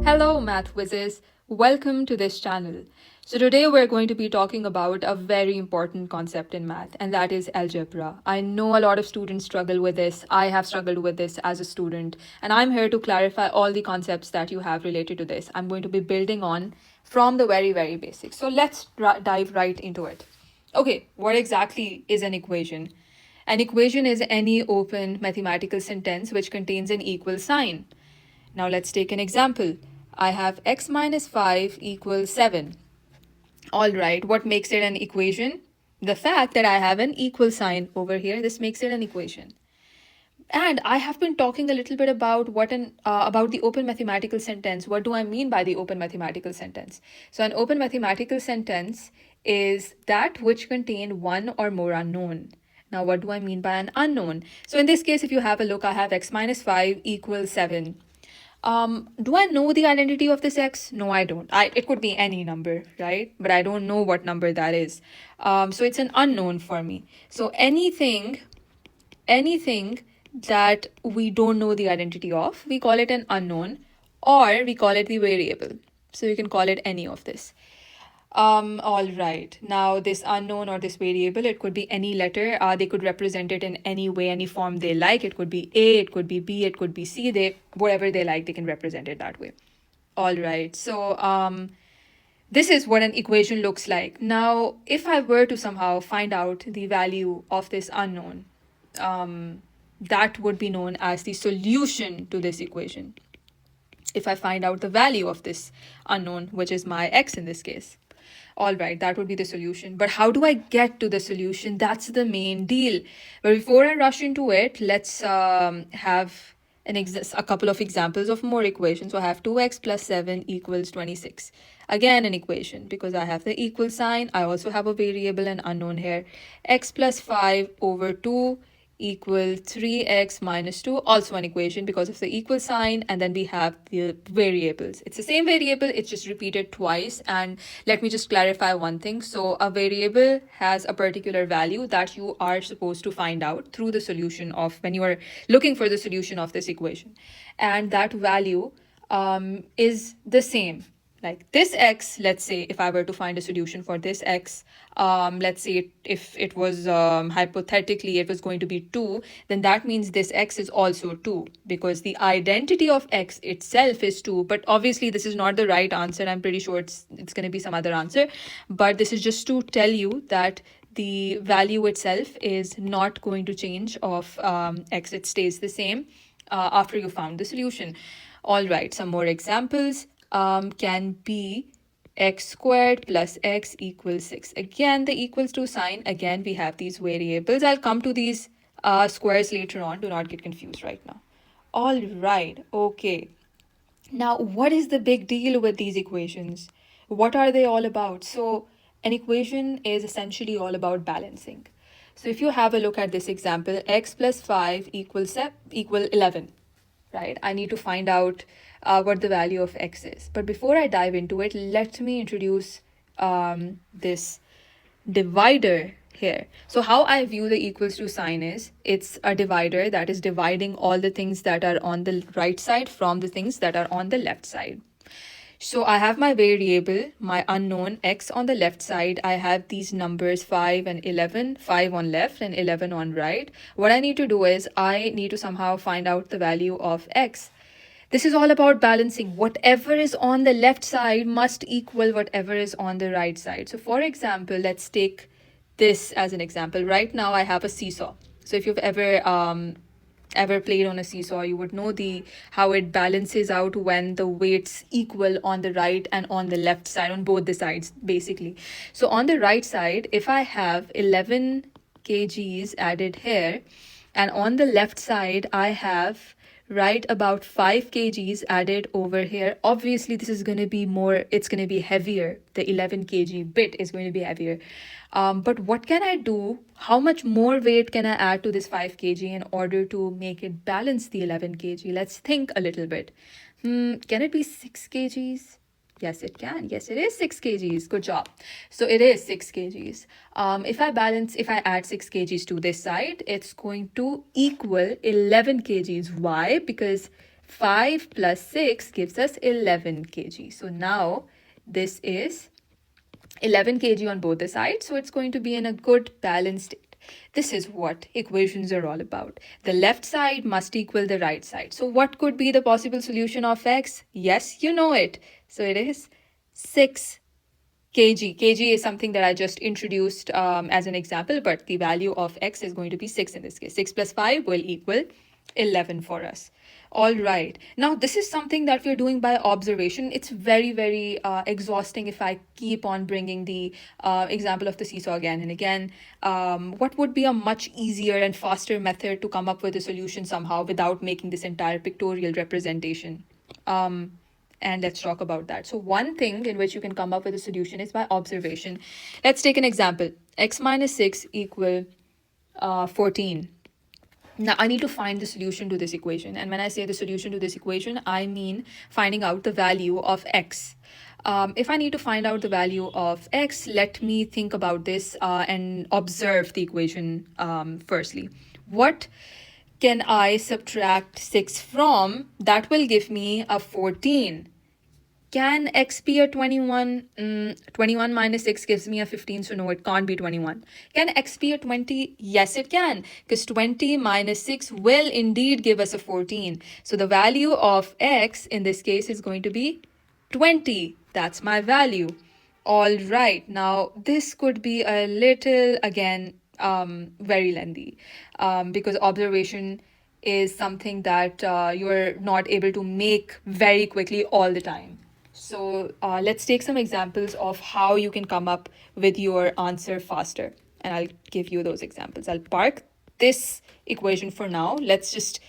Hello, MathWizards. Welcome to this channel. So today we're going to be talking about a very important concept in math, and that is algebra. I know a lot of students struggle with this. I have struggled with this as a student, and I'm here to clarify all the concepts that you have related to this. I'm going to be building on from the very basics. So let's dive right into it. Okay, what exactly is an equation? An equation is any open mathematical sentence which contains an equal sign. Now let's take an example. I have x minus 5 equals 7. All right, what makes it an equation? The fact that I have an equal sign over here, this makes it an equation. And I have been talking a little bit about about the open mathematical sentence. What do I mean by the open mathematical sentence? So an open mathematical sentence is that which contain one or more unknown. Now, what do I mean by an unknown? So in this case, if you have a look, I have x minus 5 equals 7. Do I know the identity of this x? No, I don't. It could be any number, right? But I don't know what number that is. So it's an unknown for me. So anything that we don't know the identity of, we call it an unknown, or we call it the variable. So you can call it any of this. All right. Now, this unknown or this variable, it could be any letter. They could represent it in any way, any form they like. It could be A, it could be B, it could be C. Whatever they like, they can represent it that way. All right. So, this is what an equation looks like. Now, if I were to somehow find out the value of this unknown, that would be known as the solution to this equation. If I find out the value of this unknown, which is my x in this case. All right, that would be the solution. But how do I get to the solution? That's the main deal. But before I rush into it, let's have a couple of examples of more equations. So I have 2x plus 7 equals 26. Again, an equation because I have the equal sign. I also have a variable and unknown here. X plus 5 over 2 equal 3x minus 2, also an equation because of the equal sign, and then we have the variables. It's the same variable, it's just repeated twice. And let me just clarify one thing. So a variable has a particular value that you are supposed to find out through the solution of when you are looking for the solution of this equation, and that value is the same. Like this x, let's say if I were to find a solution for this x, let's say if it was hypothetically it was going to be 2, then that means this x is also 2 because the identity of x itself is 2. But obviously this is not the right answer. I'm pretty sure it's going to be some other answer. But this is just to tell you that the value itself is not going to change of x. It stays the same after you found the solution. All right, some more examples. Can be x squared plus x equals 6. Again, the equals to sign. Again, we have these variables. I'll come to these squares later on. Do not get confused right now. All right. Okay. Now, what is the big deal with these equations? What are they all about? So, an equation is essentially all about balancing. So, if you have a look at this example, x plus 5 equal 11, right? I need to find out what the value of x is. But before I dive into it, let me introduce this divider here. So how I view the equals to sign is it's a divider that is dividing all the things that are on the right side from the things that are on the left side. So I have my variable, my unknown x on the left side. I have these numbers 5 and 11, 5 on left and 11 on right. What I need to do is I need to somehow find out the value of x. This is all about balancing. Whatever is on the left side must equal whatever is on the right side. So for example, let's take this as an example. Right now I have a seesaw. So if you've ever played on a seesaw, you would know how it balances out when the weights equal on the right and on the left side, on both the sides basically. So on the right side, if I have 11 kgs added here, and on the left side I have right about 5 kgs added over here, obviously this is going to be more, it's going to be heavier. The 11 kg bit is going to be heavier. But what can I do? How much more weight can I add to this 5 kg in order to make it balance the 11 kg? Let's think a little bit. Can it be 6 kgs? Yes, it can. Yes, it is 6 kgs. Good job. So it is 6 kgs. If I add 6 kgs to this side, it's going to equal 11 kgs. Why? Because 5 plus 6 gives us 11 kg. So now this is 11 kg on both the sides, so it's going to be in a good balanced state. This is what equations are all about. The left side must equal the right side. So what could be the possible solution of x? Yes, you know it. So it is 6 kg. Kg is something that I just introduced as an example, but the value of x is going to be 6 in this case. 6 plus 5 will equal 11 for us. All right. Now, this is something that we're doing by observation. It's very, very exhausting if I keep on bringing the example of the seesaw again and again. What would be a much easier and faster method to come up with a solution somehow without making this entire pictorial representation? And let's talk about that. So one thing in which you can come up with a solution is by observation. Let's take an example. X minus 6 equal 14. Now, I need to find the solution to this equation. And when I say the solution to this equation, I mean finding out the value of x. If I need to find out the value of x, let me think about this and observe the equation firstly. What can I subtract 6 from? That will give me a 14. Can x be a 21? 21 minus 6 gives me a 15, so no, it can't be 21. Can x be a 20? Yes, it can, because 20 minus 6 will indeed give us a 14. So the value of x in this case is going to be 20. That's my value. All right, now this could be a little, again, very lengthy because observation is something that you're not able to make very quickly all the time. So let's take some examples of how you can come up with your answer faster. And I'll give you those examples. I'll park this equation for now. Let's just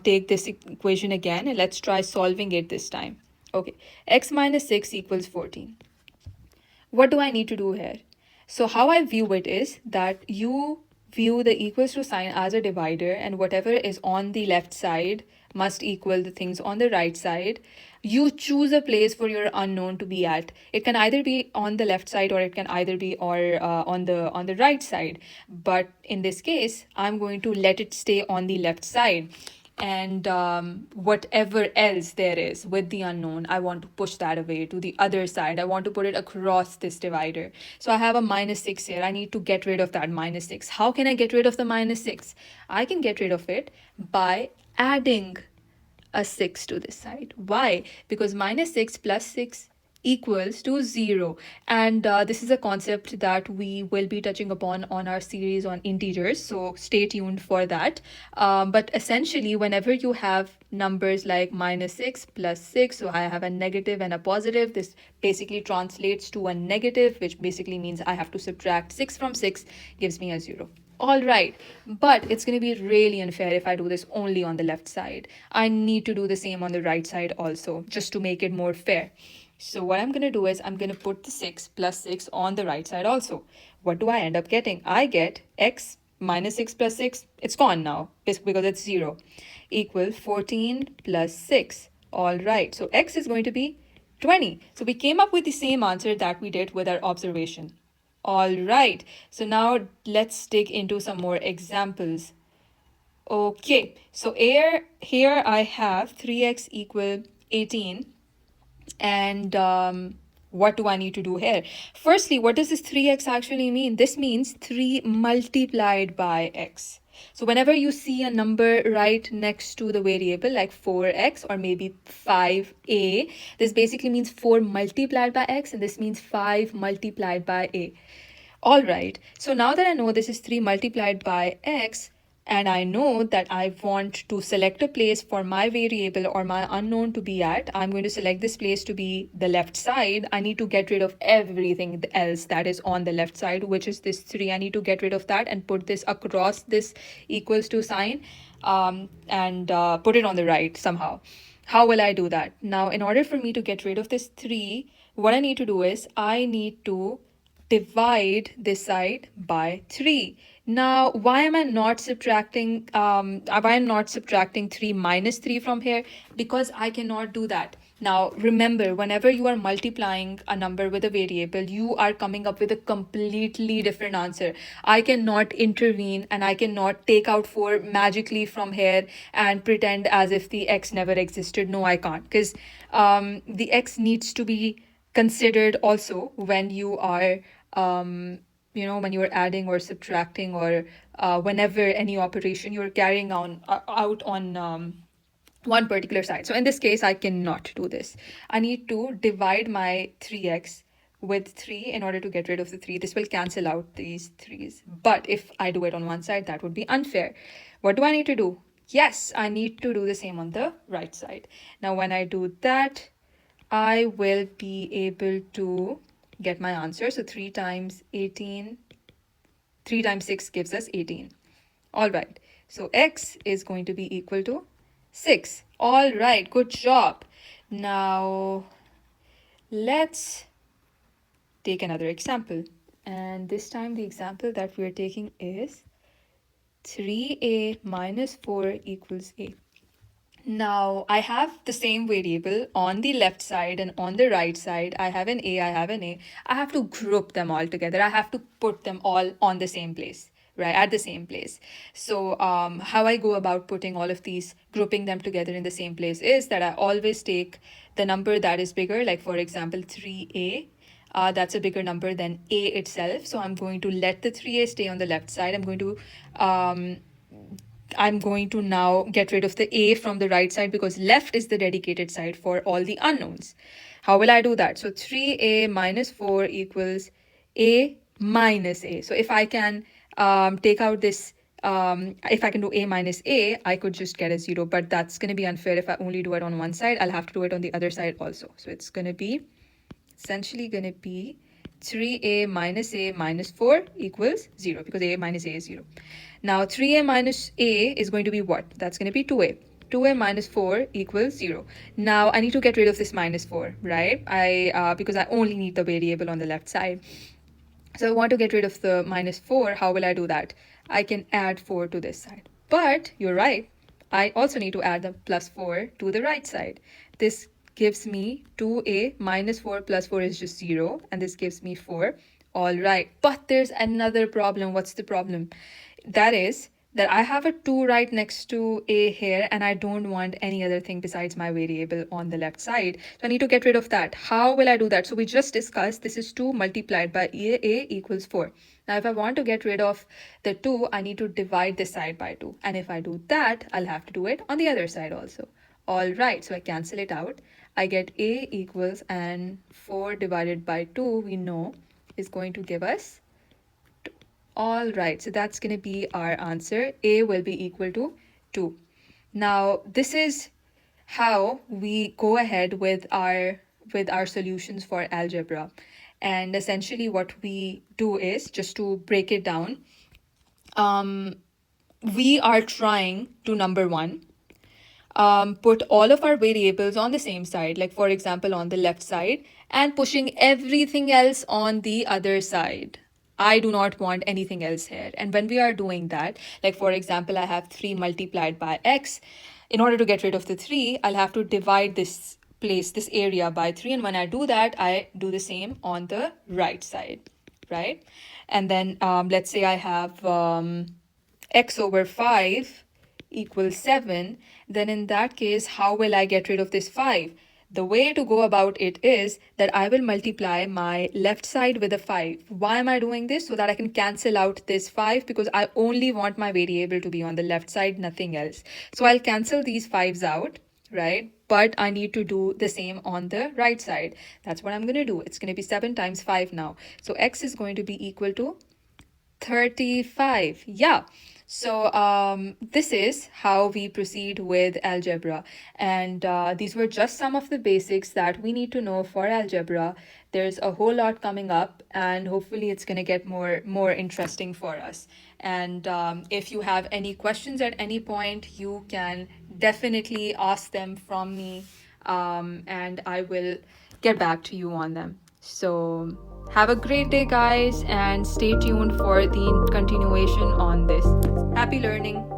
take this equation again and let's try solving it this time. Okay, x minus 6 equals 14. What do I need to do here? So how I view it is that you view the equals to sign as a divider, and whatever is on the left side must equal the things on the right side. You choose a place for your unknown to be at. It can either be on the left side or it can either be on the right side. But in this case, I'm going to let it stay on the left side. And whatever else there is with the unknown, I want to push that away to the other side. I want to put it across this divider. So I have a minus 6 here. I need to get rid of that minus 6. How can I get rid of the minus 6? I can get rid of it by adding a 6 to this side. Why? Because minus 6 plus 6 equals to 0. And this is a concept that we will be touching upon on our series on integers, so stay tuned for that. But essentially, whenever you have numbers like minus 6 plus 6, so I have a negative and a positive, this basically translates to a negative, which basically means I have to subtract 6 from 6, gives me a 0. All right, but it's going to be really unfair if I do this only on the left side. I need to do the same on the right side also, just to make it more fair. So what I'm going to do is I'm going to put the 6 plus 6 on the right side also. What do I end up getting? I get x minus 6 plus 6. It's gone now because it's 0. Equal 14 plus 6. All right, so x is going to be 20. So we came up with the same answer that we did with our observation. All right, so now let's dig into some more examples. Okay, so here I have 3x equal 18. And what do I need to do here? Firstly, what does this 3x actually mean? This means 3 multiplied by x. So whenever you see a number right next to the variable like 4x or maybe 5a, this basically means 4 multiplied by x, and this means 5 multiplied by a. All right, so now that I know this is 3 multiplied by x, and I know that I want to select a place for my variable or my unknown to be at, I'm going to select this place to be the left side. I need to get rid of everything else that is on the left side, which is this 3. I need to get rid of that and put this across this equals to sign and put it on the right somehow. How will I do that? Now, in order for me to get rid of this 3, what I need to do is I need to divide this side by 3. Now, why am I not subtracting 3 minus 3 from here? Because I cannot do that. Now, remember, whenever you are multiplying a number with a variable, you are coming up with a completely different answer. I cannot intervene and I cannot take out 4 magically from here and pretend as if the x never existed. No, I can't, because the x needs to be considered also when you are when you are adding or subtracting, or whenever any operation you're carrying on out on one particular side. So in this case, I cannot do this. I need to divide my 3x with 3 in order to get rid of the 3. This will cancel out these 3's. But if I do it on one side, that would be unfair. What do I need to do? Yes, I need to do the same on the right side. Now, when I do that, I will be able to get my answer. So 3 times 18, 3 times 6 gives us 18. All right. So x is going to be equal to 6. All right. Good job. Now, let's take another example. And this time the example that we are taking is 3a minus 4 equals a. Now, I have the same variable on the left side and on the right side. I have an a, I have an a. I have to group them all together. I have to put them all on the same place, right, at the same place. So how I go about putting all of these, grouping them together in the same place, is that I always take the number that is bigger, like for example 3a. That's a bigger number than a itself. So I'm going to let the 3a stay on the left side. I'm going to now get rid of the a from the right side, because left is the dedicated side for all the unknowns. How will I do that? So 3a minus 4 equals a minus a. So if I can take out this, if I can do a minus a, I could just get a 0, but that's going to be unfair. If I only do it on one side, I'll have to do it on the other side also. So it's going to be essentially going to be 3a minus 4 equals 0, because a minus a is 0. Now 3a minus a is going to be what? That's going to be 2a. 2a minus 4 equals 0. Now I need to get rid of this minus 4, right? Because I only need the variable on the left side. So I want to get rid of the minus 4. How will I do that? I can add 4 to this side. But you're right. I also need to add the plus 4 to the right side. This gives me 2a minus 4 plus 4 is just 0. And this gives me 4. All right. But there's another problem. What's the problem? That is that I have a 2 right next to a here, and I don't want any other thing besides my variable on the left side. So I need to get rid of that. How will I do that? So we just discussed this is 2 multiplied by a equals 4. Now, if I want to get rid of the 2, I need to divide this side by 2. And if I do that, I'll have to do it on the other side also. All right, so I cancel it out. I get a equals, and 4 divided by 2, we know, is going to give us. All right, so that's going to be our answer. A will be equal to 2. Now, this is how we go ahead with our solutions for algebra. And essentially what we do is, just to break it down, we are trying to, number one, put all of our variables on the same side, like for example on the left side, and pushing everything else on the other side. I do not want anything else here. And when we are doing that, like for example, I have 3 multiplied by x. In order to get rid of the 3, I'll have to divide this area by 3. And when I do that, I do the same on the right side, right? And then let's say I have x over 5 equals 7. Then in that case, how will I get rid of this 5? The way to go about it is that I will multiply my left side with a 5. Why am I doing this? So that I can cancel out this 5, because I only want my variable to be on the left side, nothing else. So I'll cancel these 5s out, right? But I need to do the same on the right side. That's what I'm going to do. It's going to be 7 times 5 now. So x is going to be equal to 35. Yeah. So this is how we proceed with algebra, and these were just some of the basics that we need to know for algebra. There's a whole lot coming up, and hopefully it's going to get more interesting for us. And if you have any questions at any point, you can definitely ask them from me, and I will get back to you on them. So Have a great day, guys, and stay tuned for the continuation on this. Happy learning!